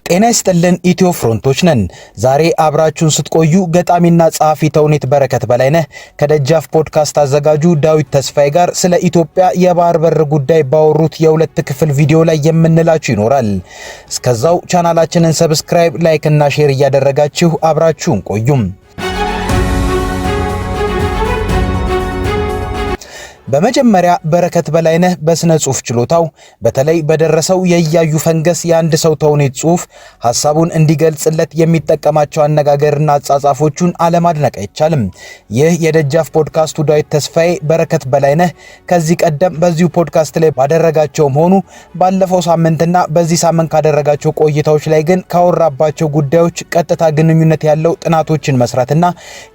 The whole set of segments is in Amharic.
ጤና ይስጥልን ኢትዮ ፍሮንቶች ነን። ዛሬ አብራችሁን ስትቆዩ ገጣሚና ጸሐፊ ተውኔት በረከት በላይነህ ከደጃፍ ፖድካስት አዘጋጁ ዳዊት ተስፋዬ ጋር ስለ ኢትዮጵያ የባህር በር ጉዳይ ባወሩት የሁለት ክፍል ቪዲዮ ላይ የምንላችሁ ይኖራል። እስከዛው ቻናላችንን ሰብስክራይብ፣ ላይክ እና ሼር እያደረጋችሁ አብራችሁን ቆዩም። በመጀመሪያ በረከት በላይነህ በስነ ጽሑፍ ችሎታው በተለይ በደረሰው የእያዩ ፈንገስ የአንድ ሰው ተውኔት ጽሑፍ ሐሳቡን እንዲገልጽለት የሚጠቀማቸው አነጋገርና አጻጻፎቹን አለማድነቅ አይቻልም። ይህ የደጃፍ ፖድካስቱ ዳዊት ተስፋዬ በረከት በላይነህ ከዚህ ቀደም በዚሁ ፖድካስት ላይ ባደረጋቸውም ሆኑ ባለፈው ሳምንትና በዚህ ሳምንት ካደረጋቸው ቆይታዎች ላይ ግን ካወራባቸው ጉዳዮች ቀጥታ ግንኙነት ያለው ጥናቶችን መስራትና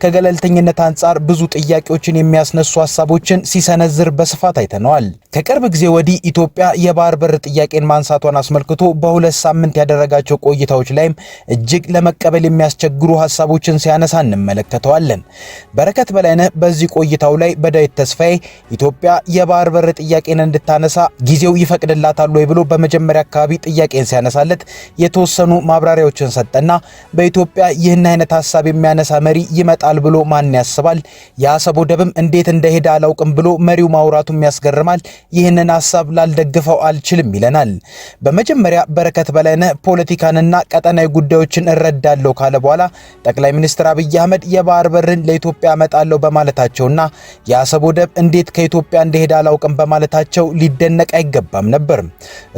ከገለልተኝነት አንጻር ብዙ ጥያቄዎችን የሚያስነሱ ሐሳቦችን ሲሰነ ዝር በስፋት አይተነዋል። ከቅርብ ጊዜ ወዲህ ኢትዮጵያ የባህር በር ጥያቄን ማንሳቷን አስመልክቶ በሁለት ሳምንት ያደረጋቸው ቆይታዎች ላይም እጅግ ለመቀበል የሚያስቸግሩ ሐሳቦችን ሲያነሳ እንመለከተዋለን። በረከት በላይነህ በዚህ ቆይታው ላይ በዳዊት ተስፋዬ ኢትዮጵያ የባህር በር ጥያቄን እንድታነሳ ጊዜው ይፈቅድላታል ወይ ብሎ በመጀመሪያ አካባቢ ጥያቄን ሲያነሳለት የተወሰኑ ማብራሪያዎችን ሰጠና በኢትዮጵያ ይህን አይነት ሐሳብ የሚያነሳ መሪ ይመጣል ብሎ ማን ያስባል? የአሰብ ወደብም እንዴት እንደሄደ አላውቅም ብሎ መሪው ማውራቱም ያስገርማል። ይህንን ሐሳብ ላልደግፈው አልችልም ይለናል። በመጀመሪያ በረከት በላይነህ ፖለቲካንና ቀጠናዊ ጉዳዮችን እረዳለሁ ካለ በኋላ ጠቅላይ ሚኒስትር አብይ አህመድ የባህር በርን ለኢትዮጵያ አመጣለሁ በማለታቸውና የአሰብ ወደብ እንዴት ከኢትዮጵያ እንደሄደ አላውቅም በማለታቸው ሊደነቅ አይገባም ነበር።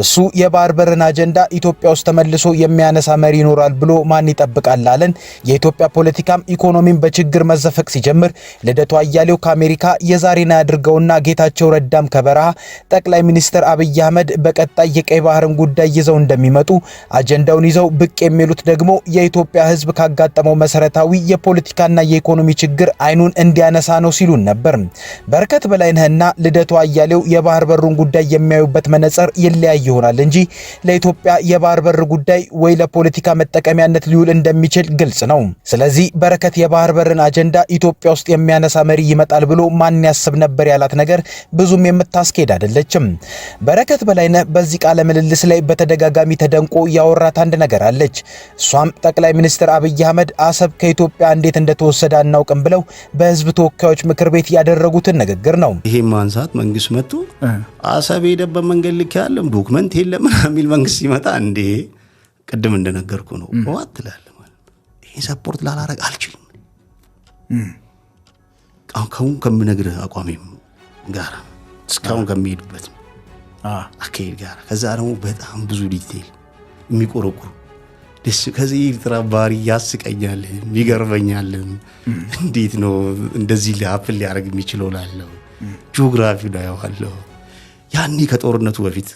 እሱ የባህር በርን አጀንዳ ኢትዮጵያ ውስጥ ተመልሶ የሚያነሳ መሪ ይኖራል ብሎ ማን ይጠብቃል አለን። የኢትዮጵያ ፖለቲካም ኢኮኖሚም በችግር መዘፈቅ ሲጀምር ልደቱ አያሌው ከአሜሪካ የዛሬና ያድርገውና ጌታቸው ረዳም ከበረሃ ጠቅላይ ሚኒስትር አብይ አህመድ በቀጣይ የቀይ ባህርን ጉዳይ ይዘው እንደሚመጡ አጀንዳውን ይዘው ብቅ የሚሉት ደግሞ የኢትዮጵያ ሕዝብ ካጋጠመው መሰረታዊ የፖለቲካና የኢኮኖሚ ችግር አይኑን እንዲያነሳ ነው ሲሉን ነበር። በረከት በላይነህና ልደቱ አያሌው የባህር በሩን ጉዳይ የሚያዩበት መነጽር ይለያይ ይሆናል እንጂ ለኢትዮጵያ የባህር በር ጉዳይ ወይ ለፖለቲካ መጠቀሚያነት ሊውል እንደሚችል ግልጽ ነው። ስለዚህ በረከት የባህር በርን አጀንዳ ኢትዮጵያ ውስጥ የሚያነሳ መሪ ይመጣል ብሎ ማን ያስብ ነበር ያላት ነገር ብዙም የምታስኬድ አይደለችም። በረከት በላይነህ በዚህ ቃለ ምልልስ ላይ በተደጋጋሚ ተደንቆ ያወራት አንድ ነገር አለች። እሷም ጠቅላይ ሚኒስትር አብይ አህመድ አሰብ ከኢትዮጵያ እንዴት እንደተወሰደ አናውቅም ብለው በህዝብ ተወካዮች ምክር ቤት ያደረጉትን ንግግር ነው። ይሄ ማንሳት መንግስት መጥቶ አሰብ ሄደበት መንገድ ልክ ያለም ዶክመንት የለም የሚል መንግስት ሲመጣ እንዴ ቅድም እንደነገርኩ ነው ዋትላለ ማለት ይሄ ሰፖርት ላላረግ አልችልም። አሁን ከምነግርህ አቋሜም ጋር እስካሁን ከሚሄድበት አካሄድ ጋር ከዛ ደግሞ በጣም ብዙ ዲቴል የሚቆረቁሩ ደስ ከዚህ ኤርትራ ባህሪ ያስቀኛል፣ ይገርመኛል። እንዴት ነው እንደዚህ ሊያፕል ሊያደርግ የሚችለው ላለው ጂኦግራፊው ላይ ያለው ያኔ ከጦርነቱ በፊት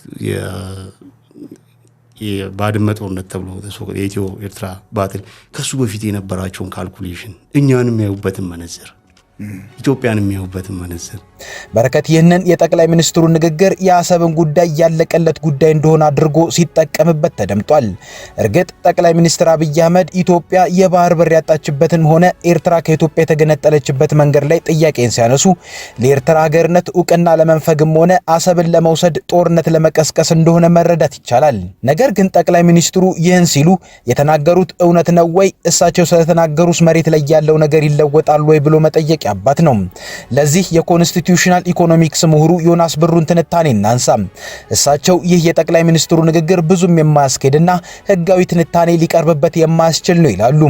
የባድመ ጦርነት ተብሎ የኢትዮ ኤርትራ ባትል ከሱ በፊት የነበራቸውን ካልኩሌሽን እኛንም ያዩበትን መነጽር ኢትዮጵያን የሚያዩበትን መነጽር በረከት ይህንን የጠቅላይ ሚኒስትሩ ንግግር የአሰብን ጉዳይ ያለቀለት ጉዳይ እንደሆነ አድርጎ ሲጠቀምበት ተደምጧል። እርግጥ ጠቅላይ ሚኒስትር አብይ አህመድ ኢትዮጵያ የባህር በር ያጣችበትን ሆነ ኤርትራ ከኢትዮጵያ የተገነጠለችበት መንገድ ላይ ጥያቄን ሲያነሱ ለኤርትራ ሀገርነት ዕውቅና ለመንፈግም ሆነ አሰብን ለመውሰድ ጦርነት ለመቀስቀስ እንደሆነ መረዳት ይቻላል። ነገር ግን ጠቅላይ ሚኒስትሩ ይህን ሲሉ የተናገሩት እውነት ነው ወይ? እሳቸው ስለተናገሩስ መሬት ላይ ያለው ነገር ይለወጣል ወይ ብሎ መጠየቅ ያባት ነው። ለዚህ የኮንስቲትዩሽናል ኢኮኖሚክስ ምሁሩ ዮናስ ብሩን ትንታኔ እናንሳ። እሳቸው ይህ የጠቅላይ ሚኒስትሩ ንግግር ብዙም የማያስኬድና ህጋዊ ትንታኔ ሊቀርብበት የማያስችል ነው ይላሉ።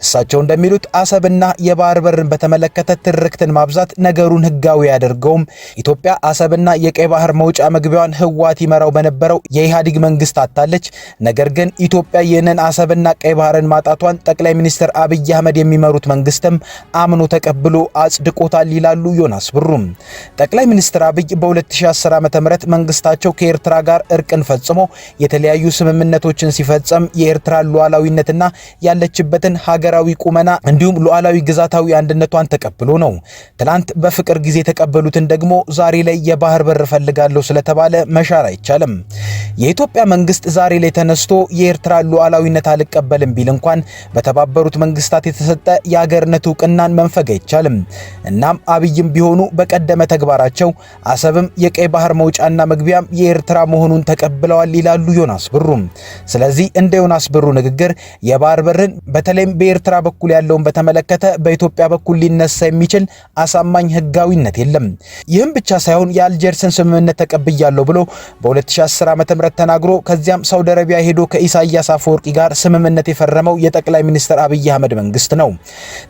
እሳቸው እንደሚሉት አሰብና የባህር በርን በተመለከተ ትርክትን ማብዛት ነገሩን ህጋዊ ያደርገውም። ኢትዮጵያ አሰብና የቀይ ባህር መውጫ መግቢያዋን ህወሓት ይመራው በነበረው የኢህአዴግ መንግስት አጣለች። ነገር ግን ኢትዮጵያ ይህንን አሰብና ቀይ ባህርን ማጣቷን ጠቅላይ ሚኒስትር አብይ አህመድ የሚመሩት መንግስትም አምኖ ተቀብሎ አጽድቆታል ይላሉ ዮናስ ብሩ። ጠቅላይ ሚኒስትር አብይ በ2010 ዓ.ም መንግስታቸው ከኤርትራ ጋር እርቅን ፈጽሞ የተለያዩ ስምምነቶችን ሲፈጸም የኤርትራ ሉዓላዊነትና ያለችበትን ሀገራዊ ቁመና እንዲሁም ሉዓላዊ ግዛታዊ አንድነቷን ተቀብሎ ነው። ትላንት በፍቅር ጊዜ የተቀበሉትን ደግሞ ዛሬ ላይ የባህር በር ፈልጋለሁ ስለተባለ መሻር አይቻልም። የኢትዮጵያ መንግስት ዛሬ ላይ ተነስቶ የኤርትራ ሉዓላዊነት አልቀበልም ቢል እንኳን በተባበሩት መንግስታት የተሰጠ የሀገርነት ዕውቅናን መንፈግ አይቻልም። እናም አብይም ቢሆኑ በቀደመ ተግባራቸው አሰብም የቀይ ባህር መውጫና መግቢያም የኤርትራ መሆኑን ተቀብለዋል ይላሉ ዮናስ ብሩ። ስለዚህ እንደ ዮናስ ብሩ ንግግር የባህር በርን በተለይም በኤርትራ በኩል ያለውን በተመለከተ በኢትዮጵያ በኩል ሊነሳ የሚችል አሳማኝ ህጋዊነት የለም። ይህም ብቻ ሳይሆን የአልጀርስን ስምምነት ተቀብያለሁ ብሎ በ2010 ዓ.ም ተናግሮ ከዚያም ሳውዲ አረቢያ ሄዶ ከኢሳያስ አፈወርቂ ጋር ስምምነት የፈረመው የጠቅላይ ሚኒስትር አብይ አህመድ መንግስት ነው።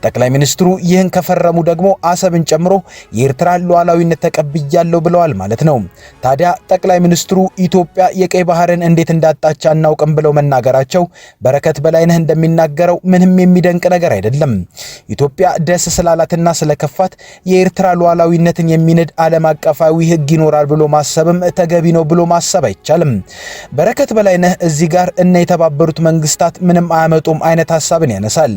ጠቅላይ ሚኒስትሩ ይህን ከፈረሙ ደግሞ አሰብን ጨምሮ የኤርትራን ሉዓላዊነት ተቀብያለሁ ብለዋል ማለት ነው። ታዲያ ጠቅላይ ሚኒስትሩ ኢትዮጵያ የቀይ ባህርን እንዴት እንዳጣች አናውቅም ብለው መናገራቸው በረከት በላይነህ እንደሚናገረው ምንም የሚደንቅ ነገር አይደለም። ኢትዮጵያ ደስ ስላላትና ስለከፋት የኤርትራ ሉዓላዊነትን የሚንድ ዓለም አቀፋዊ ህግ ይኖራል ብሎ ማሰብም ተገቢ ነው ብሎ ማሰብ አይቻልም። በረከት በላይነህ እዚህ ጋር እነ የተባበሩት መንግስታት ምንም አያመጡም አይነት ሐሳብን ያነሳል።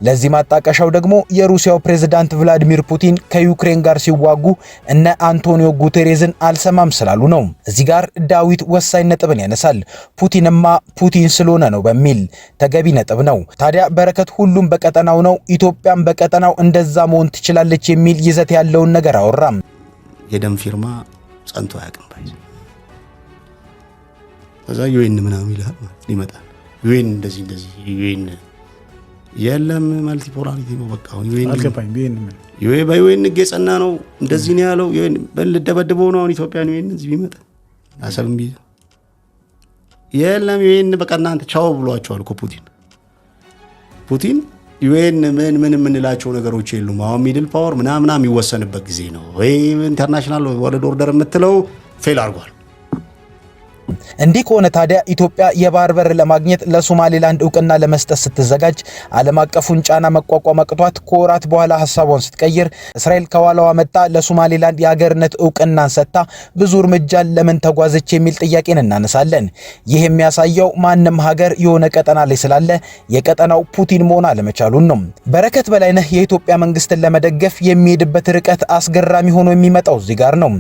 ለዚህ ማጣቀሻው ደግሞ የሩሲያው ፕሬዝዳንት ቭላዲሚር ፑቲን ከዩክሬን ጋር ሲዋጉ እነ አንቶኒዮ ጉቴሬዝን አልሰማም ስላሉ ነው። እዚህ ጋር ዳዊት ወሳኝ ነጥብን ያነሳል። ፑቲንማ ፑቲን ስለሆነ ነው በሚል ተገቢ ነጥብ ነው። ታዲያ በረከት ሁሉም በቀጠናው ነው፣ ኢትዮጵያም በቀጠናው እንደዛ መሆን ትችላለች የሚል ይዘት ያለውን ነገር አወራም። የደም ፊርማ ጸንቶ አያውቅም ባይ ከዛ ዩኤን ምናምን ይላል ይመጣል። ዩኤን እንደዚህ ዩኤን የለም መልቲፖላሪቲ ነው በቃ አሁን ዩኤን አልገባኝ። በዩኤን ገጸና ነው እንደዚህ ነው ያለው። ዩኤን በልደበድበው ነው አሁን ኢትዮጵያን ዩኤን እዚህ ቢመጣ አሰብም ቢይዝ የለም ዩኤን በቃ እናንተ ቻው ብሏቸዋል እኮ ፑቲን ዩኤን ምን የምንላቸው ነገሮች የሉም። አሁን ሚድል ፓወር ምናምን የሚወሰንበት ጊዜ ነው ወይ ኢንተርናሽናል ወርልድ ኦርደር የምትለው ፌል አድርጓል። እንዲህ ከሆነ ታዲያ ኢትዮጵያ የባህር በር ለማግኘት ለሶማሌላንድ እውቅና ለመስጠት ስትዘጋጅ ዓለም አቀፉን ጫና መቋቋም አቅቷት ከወራት በኋላ ሐሳቧን ስትቀይር እስራኤል ከኋላዋ መጣ ለሶማሌላንድ የሀገርነት እውቅናን ሰጥታ ብዙ እርምጃን ለምን ተጓዘች የሚል ጥያቄን እናነሳለን። ይህ የሚያሳየው ማንም ሀገር የሆነ ቀጠና ላይ ስላለ የቀጠናው ፑቲን መሆን አለመቻሉን ነው። በረከት በላይነህ የኢትዮጵያ መንግስትን ለመደገፍ የሚሄድበት ርቀት አስገራሚ ሆኖ የሚመጣው እዚህ ጋር ነው።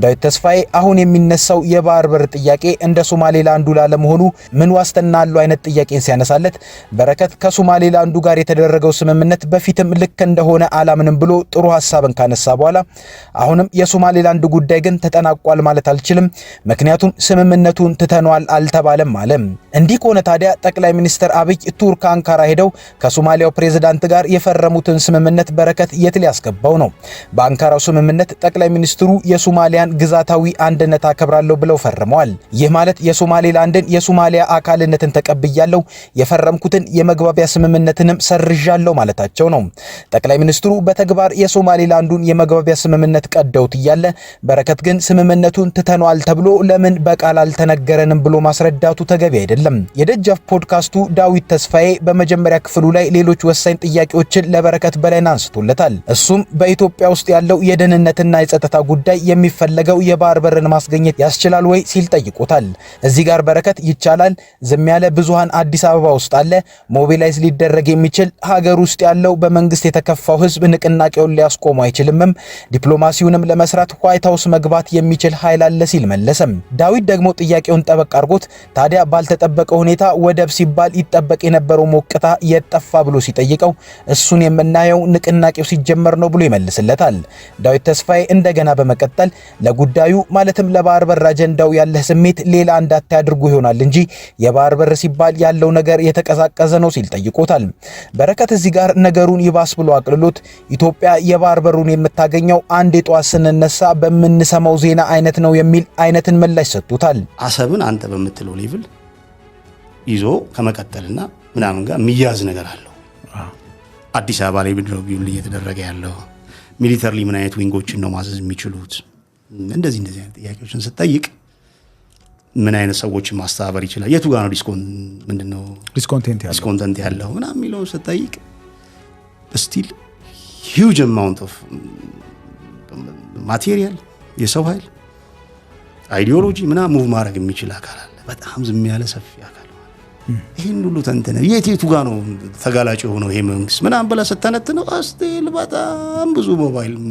ዳዊት ተስፋዬ አሁን የሚነሳው የባህር በር ጥያቄ እንደ ሶማሌላንዱ ላለመሆኑ ምን ዋስትና አለው አይነት ጥያቄን ሲያነሳለት በረከት ከሶማሌላንዱ ጋር የተደረገው ስምምነት በፊትም ልክ እንደሆነ አላምንም ብሎ ጥሩ ሐሳብን ካነሳ በኋላ አሁንም የሶማሌላንድ ጉዳይ ግን ተጠናቋል ማለት አልችልም፣ ምክንያቱም ስምምነቱን ትተኗል አልተባለም አለ። እንዲህ ከሆነ ታዲያ ጠቅላይ ሚኒስትር አብይ ቱርክ አንካራ ሄደው ከሶማሊያው ፕሬዝዳንት ጋር የፈረሙትን ስምምነት በረከት የት ሊያስገባው ነው? በአንካራው ስምምነት ጠቅላይ ሚኒስትሩ የሶማሊያን ግዛታዊ አንድነት አከብራለሁ ብለው ፈርመዋል። ይህ ማለት የሶማሌላንድን የሶማሊያ አካልነትን ተቀብያለሁ፣ የፈረምኩትን የመግባቢያ ስምምነትንም ሰርዣለሁ ማለታቸው ነው። ጠቅላይ ሚኒስትሩ በተግባር የሶማሌላንዱን የመግባቢያ ስምምነት ቀደውት እያለ በረከት ግን ስምምነቱን ትተኗል ተብሎ ለምን በቃል አልተነገረንም ብሎ ማስረዳቱ ተገቢ አይደለም። የደጃፍ ፖድካስቱ ዳዊት ተስፋዬ በመጀመሪያ ክፍሉ ላይ ሌሎች ወሳኝ ጥያቄዎችን ለበረከት በላይነህ አንስቶለታል። እሱም በኢትዮጵያ ውስጥ ያለው የደህንነትና የጸጥታ ጉዳይ የሚፈለገው የባህር በርን ማስገኘት ያስችላል ወይ ሲል ጠይቆታል። እዚህ ጋር በረከት ይቻላል፣ ዝም ያለ ብዙሃን አዲስ አበባ ውስጥ አለ፣ ሞቢላይዝ ሊደረግ የሚችል ሀገር ውስጥ ያለው በመንግስት የተከፋው ህዝብ ንቅናቄውን ሊያስቆሙ አይችልምም፣ ዲፕሎማሲውንም ለመስራት ዋይት ሃውስ መግባት የሚችል ኃይል አለ ሲል መለሰም። ዳዊት ደግሞ ጥያቄውን ጠበቅ አድርጎት ታዲያ ባልተጠበቀ ሁኔታ ወደብ ሲባል ይጠበቅ የነበረው ሞቅታ የጠፋ ብሎ ሲጠይቀው እሱን የምናየው ንቅናቄው ሲጀመር ነው ብሎ ይመልስለታል። ዳዊት ተስፋዬ እንደገና በመቀጠል ለጉዳዩ ማለትም ለባህር በር አጀንዳው ያለህ ስሜት ሌላ እንዳታድርጉ ይሆናል እንጂ የባህር በር ሲባል ያለው ነገር የተቀዛቀዘ ነው ሲል ጠይቆታል። በረከት እዚህ ጋር ነገሩን ይባስ ብሎ አቅልሎት ኢትዮጵያ የባህር በሩን የምታገኘው አንድ የጧት ስንነሳ በምንሰማው ዜና አይነት ነው የሚል አይነትን ምላሽ ሰጥቶታል። አሰብን አንተ በምትለው ሌቭል ይዞ ከመቀጠልና ምናምን ጋር የሚያዝ ነገር አለው። አዲስ አበባ ላይ ምንድነው ቢውል እየተደረገ ያለው? ሚሊተሪ ምን አይነት ዊንጎችን ነው ማዘዝ የሚችሉት? እንደዚህ አይነት ጥያቄዎችን ስትጠይቅ ምን አይነት ሰዎችን ማስተባበር ይችላል? የቱ ጋር ነው ዲስኮንቴንት ያለው ምናምን የሚለው ስትጠይቅ ስቲል ሂውጅ አማውንት ኦፍ ማቴሪያል፣ የሰው ኃይል፣ አይዲዮሎጂ ምናምን ሙቭ ማድረግ የሚችል አካል አለ። በጣም ዝም ያለ ሰፊ አካል። ይህን ሁሉ ተንተነ የቱ ጋር ነው ተጋላጭ የሆነው ይሄ መንግስት ምናምን ብለህ ስተነትነው ስቲል በጣም ብዙ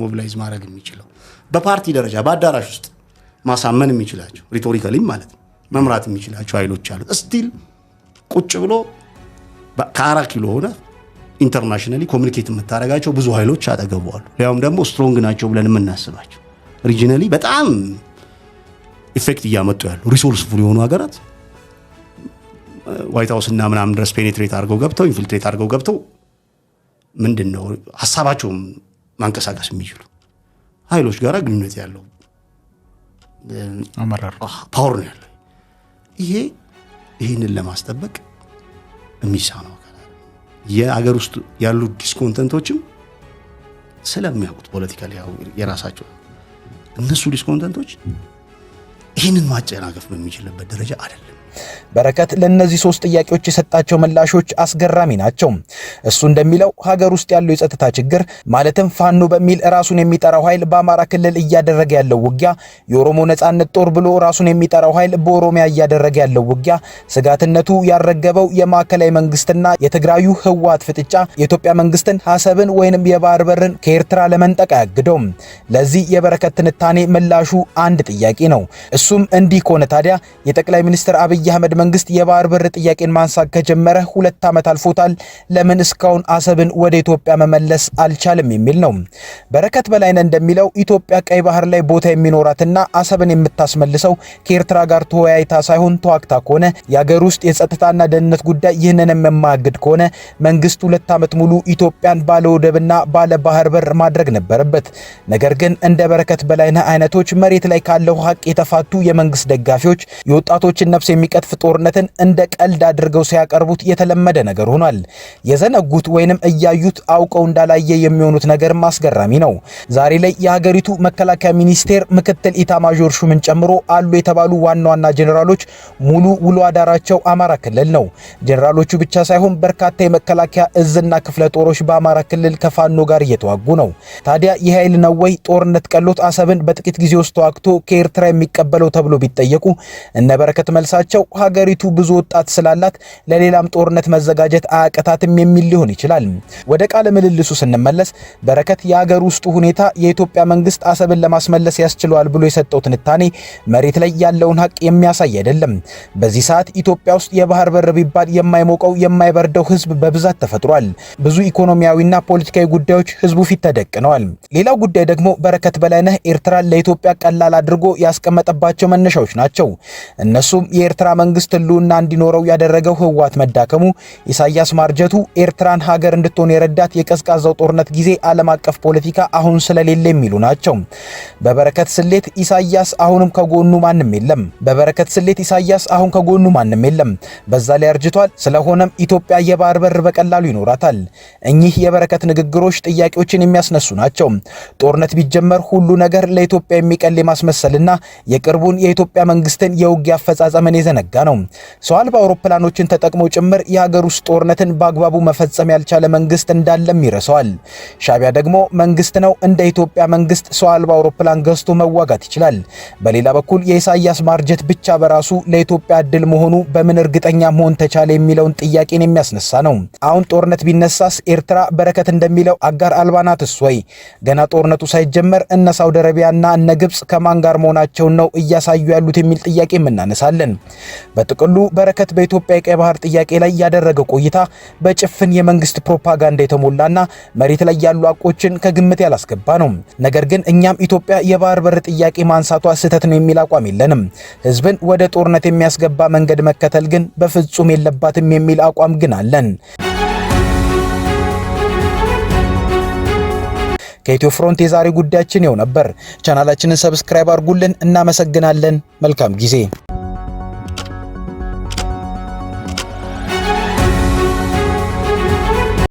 ሞቢላይዝ ማድረግ የሚችለው በፓርቲ ደረጃ በአዳራሽ ውስጥ ማሳመን የሚችላቸው ሪቶሪካሊ ማለት ነው መምራት የሚችላቸው ኃይሎች አሉት። ስቲል ቁጭ ብሎ ከ4 ኪሎ ሆነ ኢንተርናሽናሊ ኮሚኒኬት የምታደርጋቸው ብዙ ኃይሎች አጠገቡ አሉ። ሊያውም ደግሞ ስትሮንግ ናቸው ብለን የምናስባቸው ሪጂናሊ በጣም ኢፌክት እያመጡ ያሉ ሪሶርስፉል የሆኑ ሀገራት ዋይት ሃውስ እና ምናምን ድረስ ፔኔትሬት አድርገው ገብተው ኢንፊልትሬት አድርገው ገብተው ምንድነው ሐሳባቸውን ማንቀሳቀስ የሚችሉ ኃይሎች ጋር ግንኙነት ያለው አመራር ፓወር ነው ያለው። ይሄንን ለማስጠበቅ የሚሳነው የአገር ውስጥ ያሉ ዲስኮንተንቶችም ስለሚያውቁት ፖለቲካሊ የራሳቸው እነሱ ዲስኮንተንቶች ይህንን ማጨናገፍ በሚችልበት ደረጃ አይደለም። በረከት ለነዚህ 3 ጥያቄዎች የሰጣቸው ምላሾች አስገራሚ ናቸው። እሱ እንደሚለው ሀገር ውስጥ ያለው የጸጥታ ችግር ማለትም ፋኖ በሚል ራሱን የሚጠራው ኃይል በአማራ ክልል እያደረገ ያለው ውጊያ፣ የኦሮሞ ነጻነት ጦር ብሎ ራሱን የሚጠራው ኃይል በኦሮሚያ እያደረገ ያለው ውጊያ፣ ስጋትነቱ ያረገበው የማዕከላዊ መንግስትና የትግራዩ ህወሓት ፍጥጫ የኢትዮጵያ መንግስትን ሐሰብን ወይንም የባህር በርን ከኤርትራ ለመንጠቅ አያግደውም። ለዚህ የበረከት ትንታኔ ምላሹ አንድ ጥያቄ ነው። እሱም እንዲህ ከሆነ ታዲያ የጠቅላይ ሚኒስትር አብይ አህመድ መንግስት የባህር በር ጥያቄን ማንሳት ከጀመረ 2 ዓመት አልፎታል። ለምን እስካሁን አሰብን ወደ ኢትዮጵያ መመለስ አልቻለም የሚል ነው። በረከት በላይነህ እንደሚለው ኢትዮጵያ ቀይ ባህር ላይ ቦታ የሚኖራትና አሰብን የምታስመልሰው ከኤርትራ ጋር ተወያይታ ሳይሆን ተዋግታ ከሆነ የሀገር ውስጥ የጸጥታና ደህንነት ጉዳይ ይህንን የማያግድ ከሆነ መንግስት 2 ዓመት ሙሉ ኢትዮጵያን ባለ ወደብና ባለ ባህር በር ማድረግ ነበረበት። ነገር ግን እንደ በረከት በላይነህ አይነቶች መሬት ላይ ካለው ሀቅ የተፋቱ የመንግስት ደጋፊዎች የወጣቶችን ነፍስ የሚቀጥፍ ጦርነትን እንደ ቀልድ አድርገው ሲያቀርቡት የተለመደ ነገር ሆኗል። የዘነጉት ወይንም እያዩት አውቀው እንዳላየ የሚሆኑት ነገር አስገራሚ ነው። ዛሬ ላይ የሀገሪቱ መከላከያ ሚኒስቴር ምክትል ኢታማዦር ሹምን ጨምሮ አሉ የተባሉ ዋና ጄኔራሎች ሙሉ ውሎ አዳራቸው አማራ ክልል ነው። ጄኔራሎቹ ብቻ ሳይሆን በርካታ የመከላከያ እዝና ክፍለ ጦሮች በአማራ ክልል ከፋኖ ጋር እየተዋጉ ነው። ታዲያ ይህ ኃይል ነው ወይ ጦርነት ቀሎት አሰብን በጥቂት ጊዜ ውስጥ ተዋግቶ ከኤርትራ የሚቀበለው ተብሎ ቢጠየቁ እነ በረከት መልሳቸው ሀገሪቱ ብዙ ወጣት ስላላት ለሌላም ጦርነት መዘጋጀት አያቀታትም የሚል ሊሆን ይችላል። ወደ ቃለ ምልልሱ ስንመለስ በረከት የሀገር ውስጡ ሁኔታ የኢትዮጵያ መንግስት አሰብን ለማስመለስ ያስችለዋል ብሎ የሰጠው ትንታኔ መሬት ላይ ያለውን ሀቅ የሚያሳይ አይደለም። በዚህ ሰዓት ኢትዮጵያ ውስጥ የባህር በር ቢባል የማይሞቀው የማይበርደው ህዝብ በብዛት ተፈጥሯል። ብዙ ኢኮኖሚያዊና ፖለቲካዊ ጉዳዮች ህዝቡ ፊት ተደቅነዋል። ሌላው ጉዳይ ደግሞ በረከት በላይነህ ኤርትራን ለኢትዮጵያ ቀላል አድርጎ ያስቀመጠባቸው መነሻዎች ናቸው። እነሱም የኤርትራ መንግስት ህልውና እንዲኖረው ያደረገው ህወሓት መዳከሙ፣ ኢሳያስ ማርጀቱ፣ ኤርትራን ሀገር እንድትሆን የረዳት የቀዝቃዛው ጦርነት ጊዜ ዓለም አቀፍ ፖለቲካ አሁን ስለሌለ የሚሉ ናቸው። በበረከት ስሌት ኢሳያስ አሁንም ከጎኑ ማንም የለም። በዛ ላይ አርጅቷል። ስለሆነም ኢትዮጵያ የባህር በር በቀላሉ ይኖራታል። እኚህ የበረከት ንግግሮች ጥያቄዎችን የሚያስነሱ ናቸው። ጦርነት ቢጀመር ሁሉ ነገር ለኢትዮጵያ የሚቀል ማስመሰልና የቅርቡን የኢትዮጵያ መንግስትን የውጊያ አፈጻጸምን የዘነጋ ነው። ሰው አልባ አውሮፕላኖችን ተጠቅሞ ጭምር የሀገር ውስጥ ጦርነትን በአግባቡ መፈጸም ያልቻለ መንግስት እንዳለም ይረሳዋል። ሻቢያ ደግሞ መንግስት ነው። እንደ ኢትዮጵያ መንግስት ሰው አልባ አውሮፕላን ገዝቶ መዋጋት ይችላል። በሌላ በኩል የኢሳያስ ማርጀት ብቻ በራሱ ለኢትዮጵያ እድል መሆኑ በምን እርግጠኛ መሆን ተቻለ የሚለውን ጥያቄን የሚያስነሳ ነው። አሁን ጦርነት ቢነሳስ ኤርትራ በረከት እንደሚለው አጋር አልባ ናትስ ወይ? ገና ጦርነቱ ሳይጀመር እነ ሳውዲ አረቢያና እነ ግብጽ ከማን ጋር መሆናቸውን ነው እያሳዩ ያሉት የሚል ጥያቄ እናነሳለን። በጥቅሉ በረከት በኢትዮጵያ የቀይ ባህር ጥያቄ ላይ ያደረገው ቆይታ በጭፍን የመንግስት ፕሮፓጋንዳ የተሞላና መሬት ላይ ያሉ አቆችን ከግምት ያላስገባ ነው። ነገር ግን እኛም ኢትዮጵያ የባህር በር ጥያቄ ማንሳቷ ስህተት ነው የሚል አቋም የለንም። ህዝብን ወደ ጦርነት የሚያስገባ መንገድ መከተል ግን በፍጹም የለባትም የሚል አቋም ግን አለን። ከኢትዮ ፍሮንት የዛሬ ጉዳያችን ይኸው ነበር። ቻናላችንን ሰብስክራይብ አድርጉልን። እናመሰግናለን። መልካም ጊዜ